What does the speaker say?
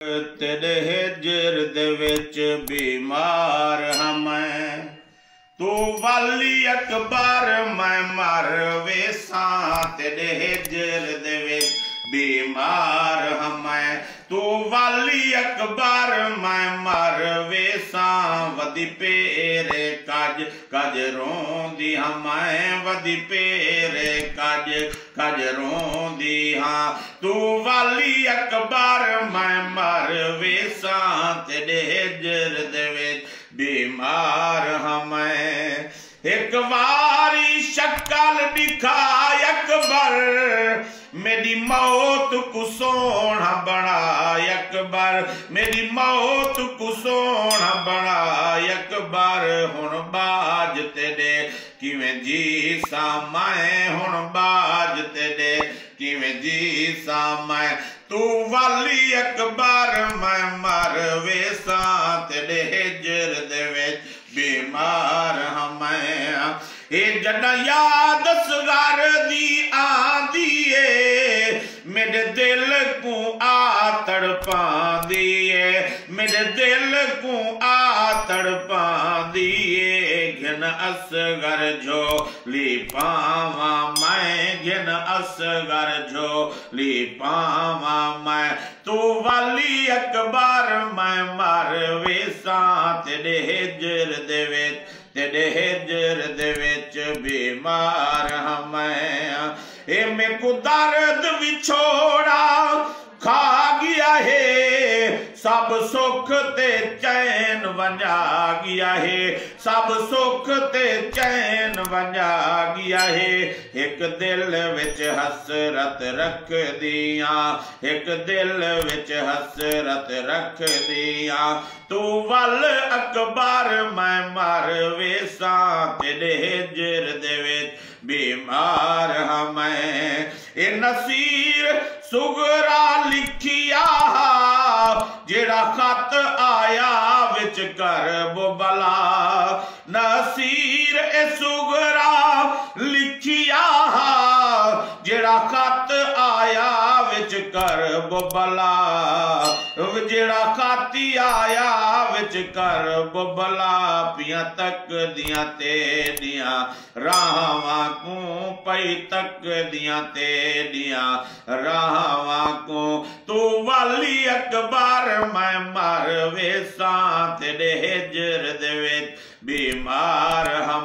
तेरे हिजर दे विच बीमार हां मैं, तू वाली अकबर मैं मर वेसां। तेरे हिजर दे विच बीमार हां मैं, तू वाली अकबर मैं मर वेसां। वदी पेरे कज कज रोंदी हां मैं, वदी पेरे कज कज रोंदी हां। तू वाली अकबर मैं मर वेसां, तेरे हिजर दे विच बीमार हां मैं। एक वारी शक्ल दिखाय अकबर, मेरी मौत को सोना बनाय अकबर, मेरी मौत को सोना बनाय अकबर। हुण बाज तेरे किवें जी सा मैं, हुण बाज तेरे किवें जी सा मैं। तू वाली अकबर मैं मर वेसां, तेरे हिजर दे विच बीमार हां मैं। ए जड़ा याद असगर दी आंदी ए, मेरे दिल को आ तड़पांदी ए, मेरे दिल को आ तड़पांदी ए। घिन असगर झोली पावा मैं, घिन असगर झोली पावा मैं। तू वाली अकबर मैं मर वेसां, तेरे हिजर दे विच तेरे हिजर दे विच बीमार हां मैं। ए मैं को दर्द विछोड़ा खा गया है, सब सुख ते चैन वंजा गया है, सब सुख ते चैन वंजा गया है। एक दिल विच हसरत रख दिया, एक दिल विच हसरत रख दिया। तू वल अकबर मैं मर वेसां, तेरे हिजर दे विच बीमार हां मैं। ए नसीर सुगरा लिखिया जेड़ा खत आया विच करब बला। नसीर ए सुगरा लिखिया जेड़ा खत आया विच करब बला, जेड़ा खाती आया विच करब बला। पिया तक दियां तेरियां राहावां को, पई तक दियां तेरियां राहावां को। तू वाली अकबर मैं मर वेसां, तेरे हिजर दे विच बीमार हां।